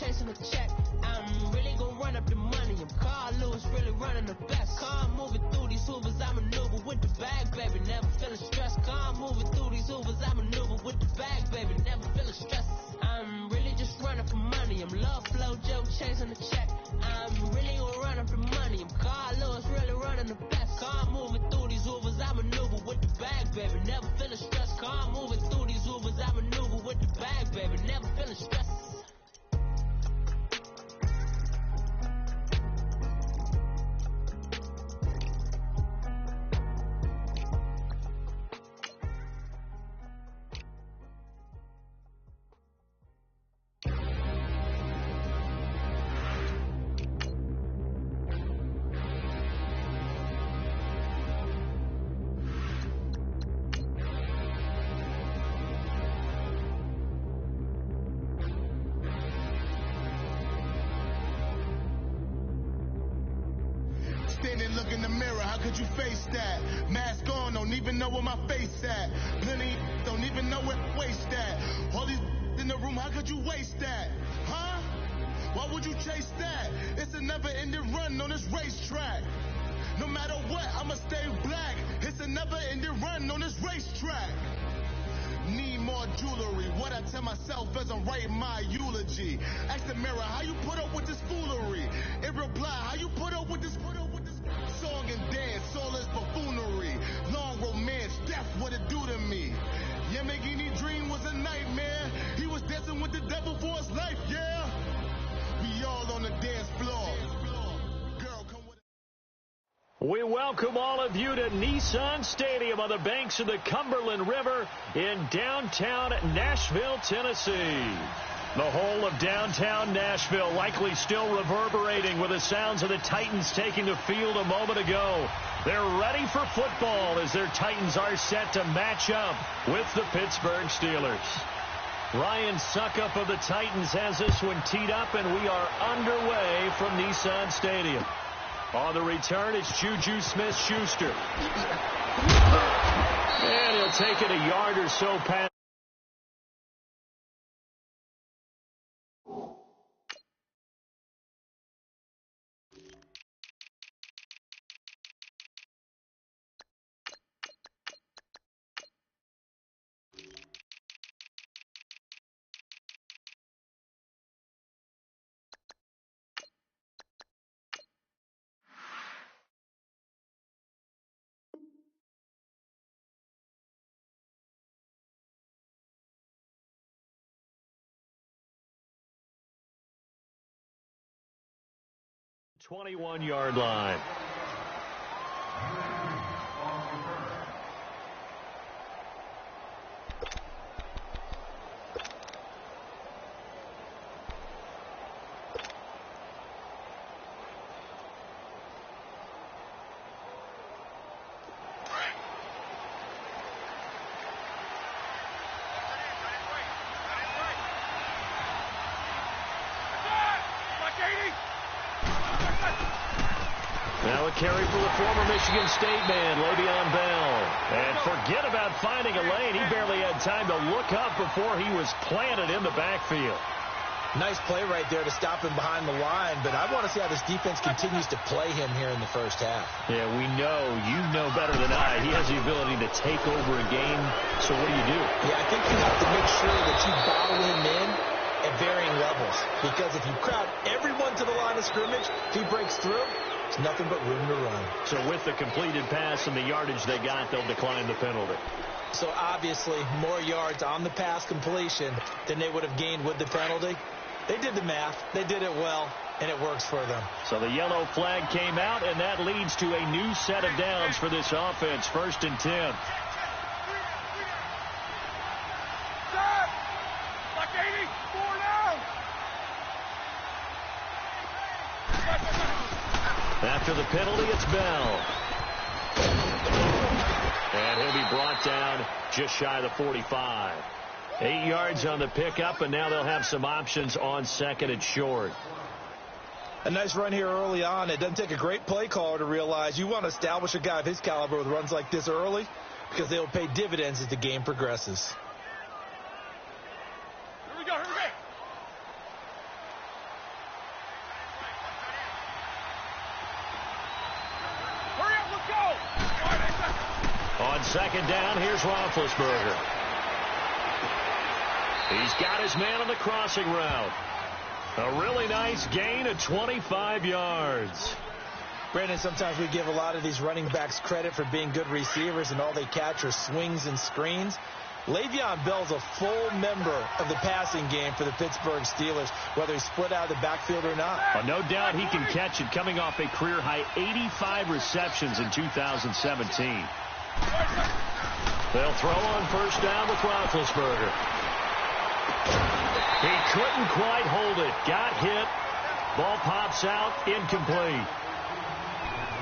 chasing a check. I'm really gonna run up the money. I'm Carl Lewis, really running the best. Car moving through these Hoovers, I maneuver with the bag, baby. Never feeling stressed. Car moving through these Hoovers, I maneuver with the bag, baby. Never feeling stressed. I'm really just running for money. I'm love flow, Joe chasing the check. I'm really gonna run up the money. I'm Carl Lewis, really running the best. Car moving through these Hoovers, I maneuver with the bag, baby. Never feeling stressed. Car moving through these Hoovers, I maneuver with the bag, baby. Never feeling stressed. Standing, look in the mirror, how could you face that? Mask on, don't even know where my face at. Plenty don't even know where waste at. All these in the room, how could you waste that? Huh? Why would you chase that? It's a never-ending run on this racetrack. No matter what, I'ma stay black. It's a never-ending run on this racetrack. Need more jewelry. What I tell myself as I'm writing my eulogy. Ask the mirror, how you put up with this foolery? It reply, how you put up with this song and dance, all this buffoonery. Long romance, death, what it do to me. Yamagini dream was a nightmare. He was dancing with the devil for his life, yeah. We all on the dance floor. Girl, come with it. We welcome all of you to Nissan Stadium on the banks of the Cumberland River in downtown Nashville, Tennessee. The whole of downtown Nashville likely still reverberating with the sounds of the Titans taking the field a moment ago. They're ready for football as their Titans are set to match up with the Pittsburgh Steelers. Ryan Suckup of the Titans has this one teed up, and we are underway from Nissan Stadium. On the return, it's Juju Smith-Schuster. And he'll take it a yard or so past. ...21-yard line. Now a carry for the former Michigan State man, Le'Veon Bell. And forget about finding a lane. He barely had time to look up before he was planted in the backfield. Nice play right there to stop him behind the line, but I want to see how this defense continues to play him here in the first half. Yeah, we know, you know better than I, he has the ability to take over a game, so what do you do? Yeah, I think you have to make sure that you bottle him in at varying levels, because if you crowd everyone to the line of scrimmage, if he breaks through, there's nothing but room to run. So with the completed pass and the yardage they got, they'll decline the penalty. So obviously, more yards on the pass completion than they would have gained with the penalty. They did the math. They did it well, and it works for them. So the yellow flag came out, and that leads to a new set of downs for this offense. 1st and 10. After the penalty, it's Bell. And he'll be brought down just shy of the 45. 8 yards on the pickup, and now they'll have some options on 2nd and short. A nice run here early on. It doesn't take a great play caller to realize you want to establish a guy of his caliber with runs like this early, because they will pay dividends as the game progresses. Here we go, here we go. On second down, here's Roethlisberger. He's got his man on the crossing route. A really nice gain of 25 yards. Brandon, sometimes we give a lot of these running backs credit for being good receivers, and all they catch are swings and screens. Le'Veon Bell's a full member of the passing game for the Pittsburgh Steelers, whether he's split out of the backfield or not. Well, no doubt he can catch it, coming off a career-high 85 receptions in 2017. They'll throw on first down with Roethlisberger. He couldn't quite hold it. Got hit. Ball pops out. Incomplete.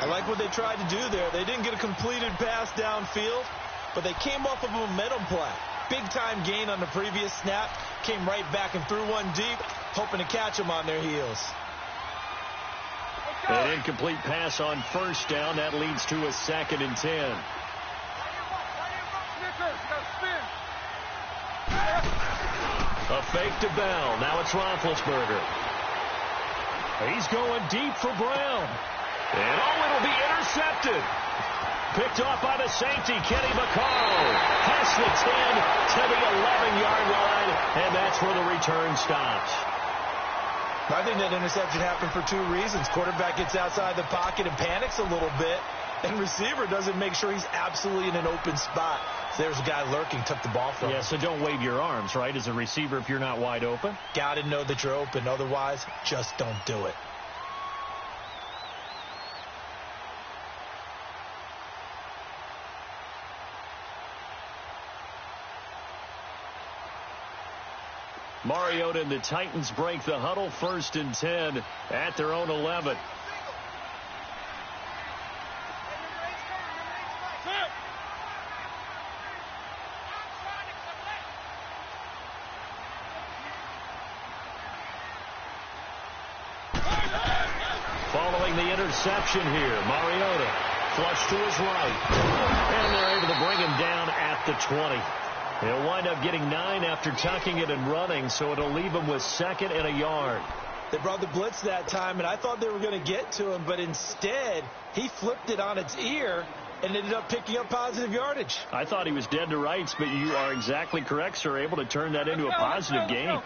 I like what they tried to do there. They didn't get a completed pass downfield, but they came off of a momentum play. Big-time gain on the previous snap. Came right back and threw one deep, hoping to catch them on their heels. An incomplete pass on first down. That leads to a 2nd and 10. A fake to Bell. Now it's Roethlisberger. He's going deep for Brown. And it'll be intercepted. Picked off by the safety, Kenny Vaccaro. Past the 10 to the 11-yard line, and that's where the return stops. I think that interception happened for 2 reasons. Quarterback gets outside the pocket and panics a little bit, and receiver doesn't make sure he's absolutely in an open spot. So there's a guy lurking, took the ball from him. Yeah, so don't wave your arms, right, as a receiver if you're not wide open. Got to know that you're open. Otherwise, just don't do it. Mariota and the Titans break the huddle, 1st and 10 at their own 11. Following the interception here, Mariota flush to his right. And they're able to bring him down at the 20. He'll wind up getting 9 after tucking it and running, so it'll leave him with 2nd and a yard. They brought the blitz that time, and I thought they were going to get to him, but instead he flipped it on its ear and ended up picking up positive yardage. I thought he was dead to rights, but you are exactly correct, sir, able to turn that into a positive gain.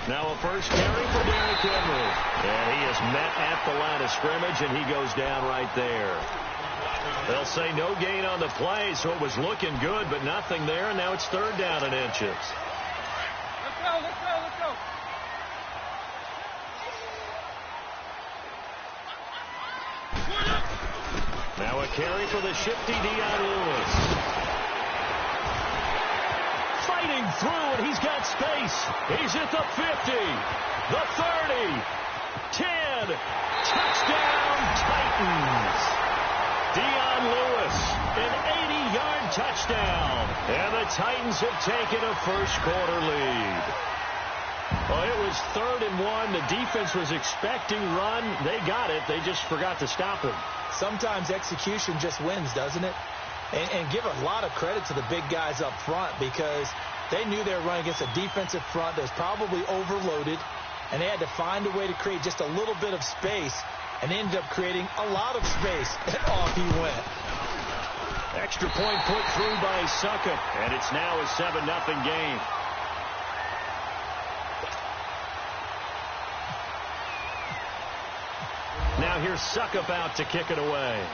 Now a first carry for Derrick Henry. And he is met at the line of scrimmage, and he goes down right there. They'll say no gain on the play, so it was looking good, but nothing there, and now it's 3rd down and inches. Let's go. Now a carry for the shifty Dion Lewis. Fighting through, and he's got space. He's at the 50, the 30, 10. Touchdown, Titans. Dion Lewis, an 80-yard touchdown. And the Titans have taken a first-quarter lead. Well, it was 3rd and 1. The defense was expecting run. They got it. They just forgot to stop him. Sometimes execution just wins, doesn't it? And give a lot of credit to the big guys up front, because they knew they were running against a defensive front that was probably overloaded, and they had to find a way to create just a little bit of space, and they ended up creating a lot of space, and off he went. Extra point put through by Succop, and it's now a 7-0 game. Now here's Succop out to kick it away.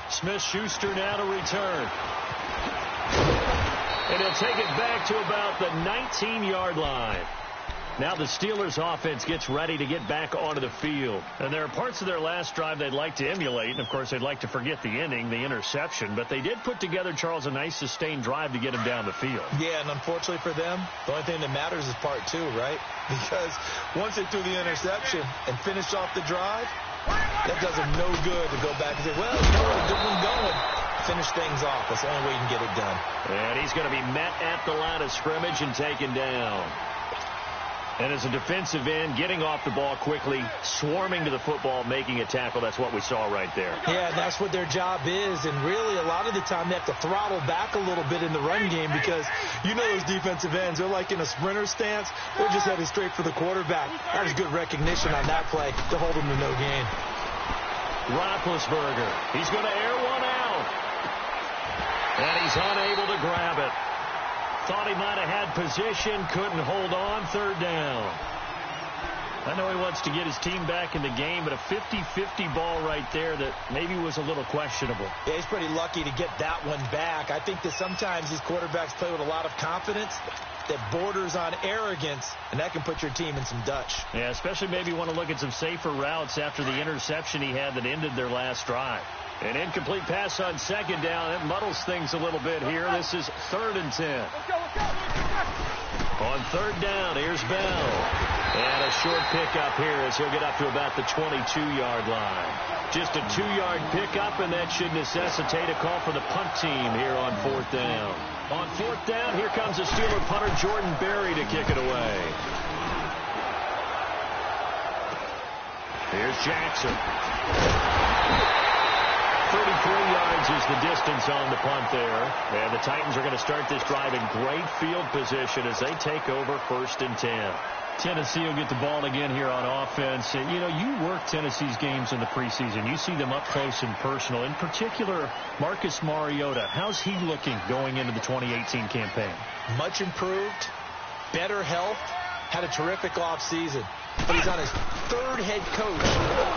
Smith-Schuster now to return. And he'll take it back to about the 19-yard line. Now the Steelers offense gets ready to get back onto the field. And there are parts of their last drive they'd like to emulate. And, of course, they'd like to forget the inning, the interception. But they did put together, Charles, a nice sustained drive to get him down the field. Yeah, and unfortunately for them, the only thing that matters is part 2, right? Because once they threw the interception and finished off the drive, that does them no good to go back and say, well, you know what, good one going. Finish things off. That's the only way you can get it done. And he's going to be met at the line of scrimmage and taken down. And as a defensive end, getting off the ball quickly, swarming to the football, making a tackle, that's what we saw right there. Yeah, and that's what their job is. And really, a lot of the time, they have to throttle back a little bit in the run game because you know those defensive ends, they're like in a sprinter stance. They're just headed straight for the quarterback. That was good recognition on that play to hold them to no gain. Roethlisberger, he's going to air one out. And he's unable to grab it. Thought he might have had position, couldn't hold on, third down. I know he wants to get his team back in the game, but a 50-50 ball right there that maybe was a little questionable. Yeah, he's pretty lucky to get that one back. I think that sometimes these quarterbacks play with a lot of confidence that borders on arrogance, and that can put your team in some Dutch. Yeah, especially maybe want to look at some safer routes after the interception he had that ended their last drive. An incomplete pass on second down. It muddles things a little bit here. This is 3rd and 10. On third down, here's Bell. And a short pickup here as he'll get up to about the 22-yard line. Just a 2-yard pickup, and that should necessitate a call for the punt team here on 4th down. On 4th down, here comes the Steeler punter Jordan Berry to kick it away. Here's Jackson. 33 yards is the distance on the punt there. And the Titans are going to start this drive in great field position as they take over 1st and 10. Tennessee will get the ball again here on offense. You know, you work Tennessee's games in the preseason. You see them up close and personal. In particular, Marcus Mariota. How's he looking going into the 2018 campaign? Much improved, better health, had a terrific offseason. But he's on his 3rd head coach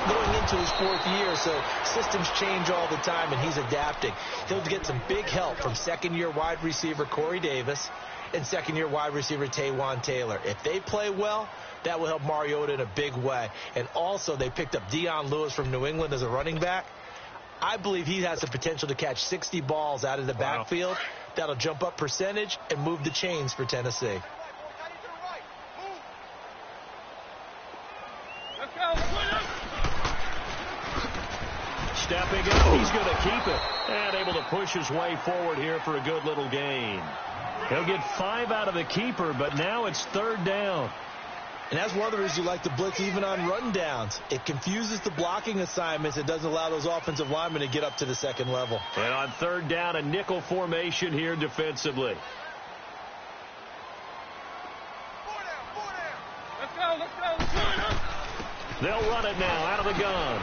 going into his 4th year, so systems change all the time, and he's adapting. He'll get some big help from 2nd-year wide receiver Corey Davis and 2nd-year wide receiver Taywan Taylor. If they play well, that will help Mariota in a big way. And also, they picked up Dion Lewis from New England as a running back. I believe he has the potential to catch 60 balls out of the backfield. That'll jump up percentage and move the chains for Tennessee. Stepping up, he's going to keep it. And able to push his way forward here for a good little gain. He'll get 5 out of the keeper, but now it's 3rd down. And that's one of the reasons you like to blitz even on run downs. It confuses the blocking assignments. It doesn't allow those offensive linemen to get up to the 2nd level. And on 3rd down, a nickel formation here defensively. Let's go. They'll run it now out of the gun.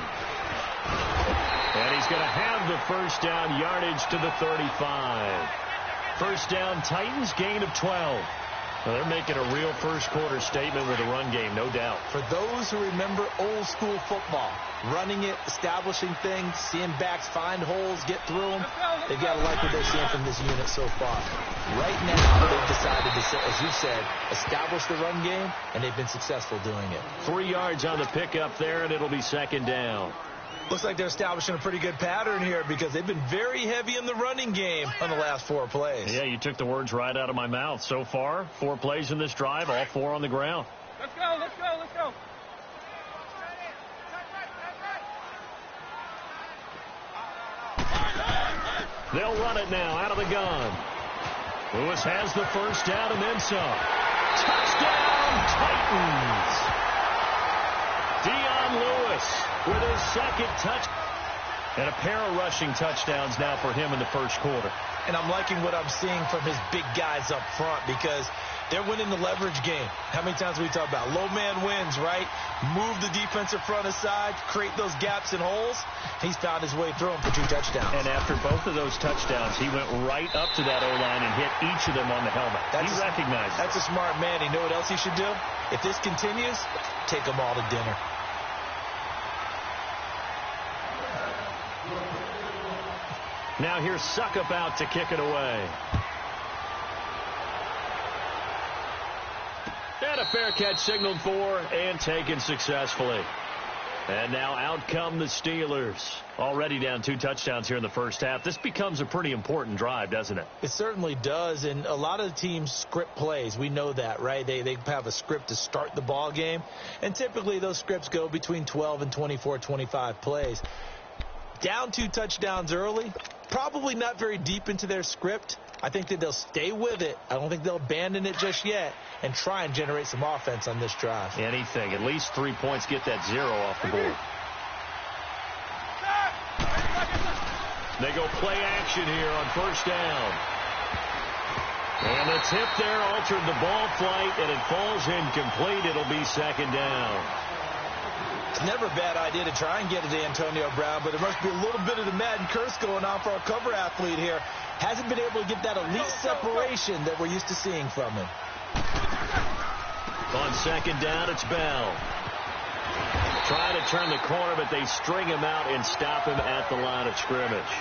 And he's going to have the 1st down, yardage to the 35. 1st down, Titans, gain of 12. Well, they're making a real first-quarter statement with a run game, no doubt. For those who remember old-school football, running it, establishing things, seeing backs find holes, get through them, they've got to like what they're seeing from this unit so far. Right now, they've decided to, as you said, establish the run game, and they've been successful doing it. 3 yards on the pickup there, and it'll be 2nd down. Looks like they're establishing a pretty good pattern here because they've been very heavy in the running game on the last 4 plays. Yeah, you took the words right out of my mouth. So far, 4 plays in this drive, all 4 on the ground. Let's go. They'll run it now out of the gun. Lewis has the 1st down and then some. Touchdown, Titans! Dion Lewis with his 2nd touch. And a pair of rushing touchdowns now for him in the 1st quarter. And I'm liking what I'm seeing from his big guys up front because they're winning the leverage game. How many times we talk about low man wins, right? Move the defensive front aside, create those gaps and holes. He's found his way through them for 2 touchdowns. And after both of those touchdowns, he went right up to that O-line and hit each of them on the helmet. He recognized it. That's a smart man. You know what else he should do? If this continues, take them all to dinner. Now here's Suckup out to kick it away. And a fair catch signaled for and taken successfully. And now out come the Steelers. Already down 2 touchdowns here in the 1st half. This becomes a pretty important drive, doesn't it? It certainly does. And a lot of the teams script plays. We know that, right? They have a script to start the ball game. And typically those scripts go between 12 and 24, 25 plays. Down 2 touchdowns early. Probably not very deep into their script. I think that they'll stay with it. I don't think they'll abandon it just yet and try and generate some offense on this drive. Anything. At least 3 points, get that 0 off the board. They go play action here on first down. And the tip there altered the ball flight, and it falls incomplete. It'll be second down. It's never a bad idea to try and get it to Antonio Brown, but there must be a little bit of the Madden curse going on for our cover athlete here. Hasn't been able to get that elite separation that we're used to seeing from him. On second down, it's Bell. Trying to turn the corner, but they string him out and stop him at the line of scrimmage.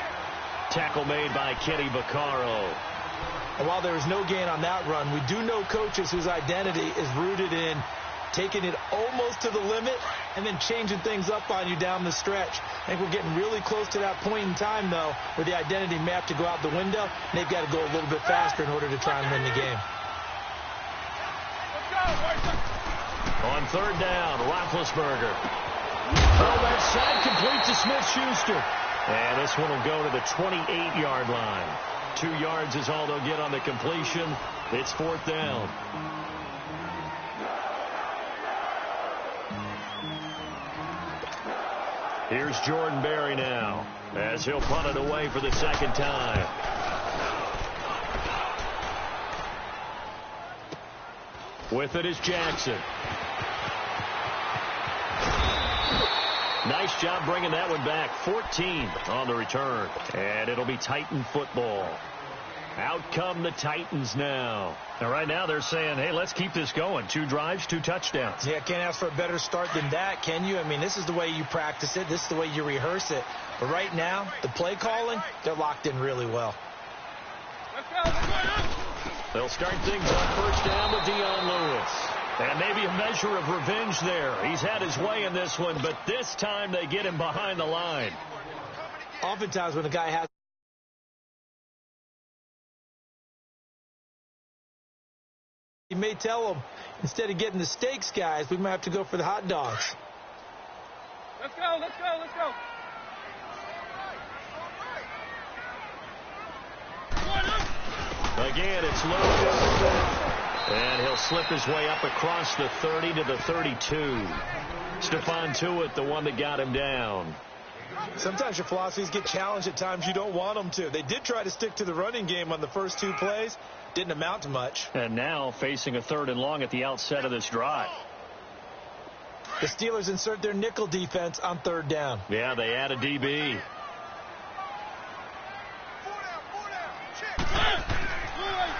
Tackle made by Kenny Vaccaro. And while there is no gain on that run, we do know coaches whose identity is rooted in taking it almost to the limit and then changing things up on you down the stretch. I think we're getting really close to that point in time, though, where the identity may have to go out the window, and they've got to go a little bit faster in order to try and win the game. On third down, Roethlisberger. Oh, that side complete to Smith-Schuster. And this one will go to the 28-yard line. 2 yards is all they'll get on the completion. It's fourth down. Here's Jordan Berry now, as he'll punt it away for the second time. With it is Jackson. Nice job bringing that one back. 14 on the return. And it'll be Titan football. Out come the Titans now. And right now they're saying, hey, let's keep this going. 2 drives, 2 touchdowns. Yeah, can't ask for a better start than that, can you? I mean, this is the way you practice it. This is the way you rehearse it. But right now, the play calling, they're locked in really well. They'll start things on first down with Dion Lewis. And maybe a measure of revenge there. He's had his way in this one, but this time they get him behind the line. Oftentimes when a guy has, you may tell him, instead of getting the steaks, guys, we might have to go for the hot dogs. Let's go, let's go, let's go. Again, it's low. And he'll slip his way up across the 30 to the 32. Stephon Tuitt, the one that got him down. Sometimes your philosophies get challenged at times you don't want them to. They did try to stick to the running game on the first 2 plays. Didn't amount to much. And now facing a 3rd and long at the outset of this drive. The Steelers insert their nickel defense on 3rd down. Yeah, they add a DB.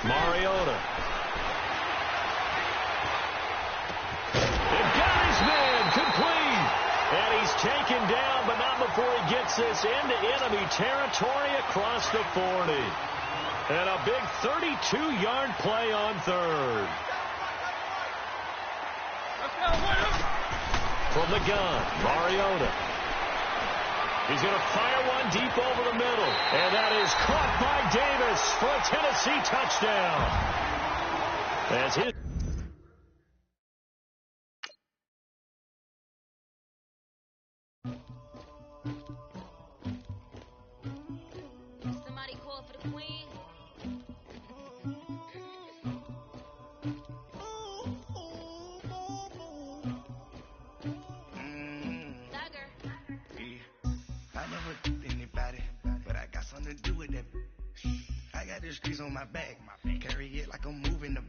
Mariota. They've got his man complete. And he's taken down, but not before he gets this into enemy territory across the 40. And a big 32-yard play on 3rd. From the gun, Mariota. He's going to fire one deep over the middle. And that is caught by Davis for a Tennessee touchdown. As his somebody call for the queen. I got the streets on my back. Carry it like I'm moving the